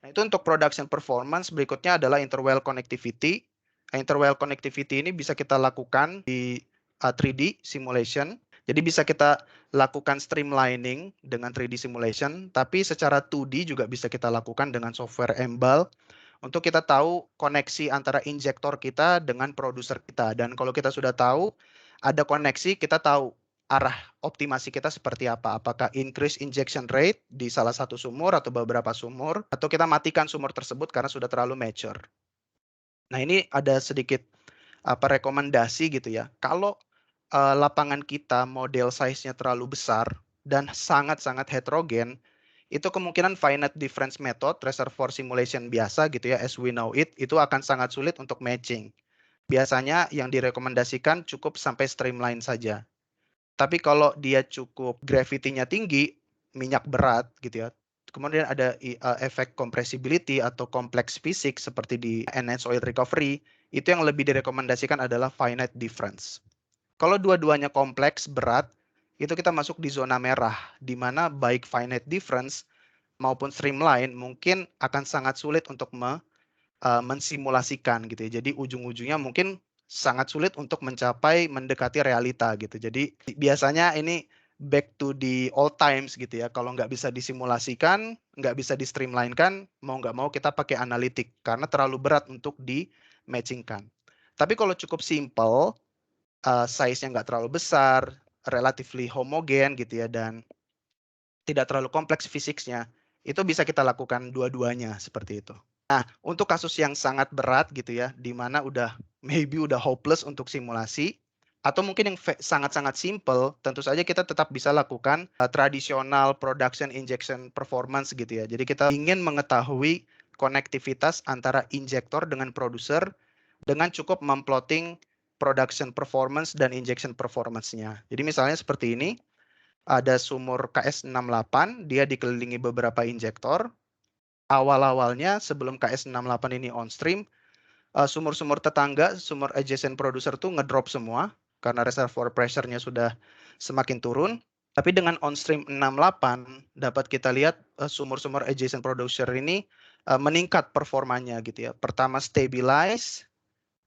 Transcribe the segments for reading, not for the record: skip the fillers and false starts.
Nah, itu untuk production performance. Berikutnya adalah interwell connectivity. Nah, interwell connectivity ini bisa kita lakukan di 3D simulation. Jadi bisa kita lakukan streamlining dengan 3D simulation, tapi secara 2D juga bisa kita lakukan dengan software Embal untuk kita tahu koneksi antara injektor kita dengan produser kita. Dan kalau kita sudah tahu ada koneksi, kita tahu arah optimasi kita seperti apa. Apakah increase injection rate di salah satu sumur atau beberapa sumur, atau kita matikan sumur tersebut karena sudah terlalu mature. Nah, ini ada sedikit rekomendasi gitu ya. Kalau lapangan kita model size-nya terlalu besar dan sangat-sangat heterogen, itu kemungkinan finite difference method, reservoir simulation biasa gitu ya, as we know it, itu akan sangat sulit untuk matching. Biasanya yang direkomendasikan cukup sampai streamline saja. Tapi kalau dia cukup gravity-nya tinggi, minyak berat gitu ya, kemudian ada efek compressibility atau complex fisik seperti di enhanced oil recovery, itu yang lebih direkomendasikan adalah finite difference. Kalau dua-duanya kompleks, berat, itu kita masuk di zona merah, di mana baik finite difference maupun streamline mungkin akan sangat sulit untuk mensimulasikan gitu ya. Jadi ujung-ujungnya mungkin sangat sulit untuk mencapai mendekati realita gitu. Jadi biasanya ini back to the old times gitu ya. Kalau nggak bisa disimulasikan, nggak bisa di streamline-kan, mau nggak mau kita pakai analitik karena terlalu berat untuk di-matchingkan. Tapi kalau cukup simple, size-nya nggak terlalu besar, relatively homogen gitu ya, dan tidak terlalu kompleks fisiknya, itu bisa kita lakukan dua-duanya seperti itu. Nah, untuk kasus yang sangat berat gitu ya, di mana maybe udah hopeless untuk simulasi, atau mungkin yang sangat-sangat simple, tentu saja kita tetap bisa lakukan tradisional production injection performance gitu ya. Jadi kita ingin mengetahui konektivitas antara injektor dengan produser dengan cukup memplotting production performance dan injection performance-nya. Jadi misalnya seperti ini, ada sumur KS68, dia dikelilingi beberapa injektor. Awal-awalnya sebelum KS68 ini on stream, sumur-sumur tetangga, sumur adjacent producer tuh ngedrop semua karena reservoir pressure-nya sudah semakin turun. Tapi dengan on stream 68 dapat kita lihat sumur-sumur adjacent producer ini meningkat performanya gitu ya. Pertama stabilize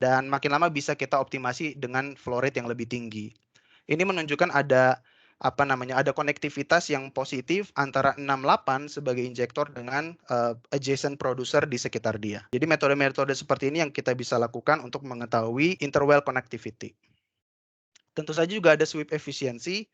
dan makin lama bisa kita optimasi dengan flow rate yang lebih tinggi. Ini menunjukkan ada ada konektivitas yang positif antara 68 sebagai injektor dengan adjacent producer di sekitar dia. Jadi metode-metode seperti ini yang kita bisa lakukan untuk mengetahui interwell connectivity. Tentu saja juga ada sweep efficiency.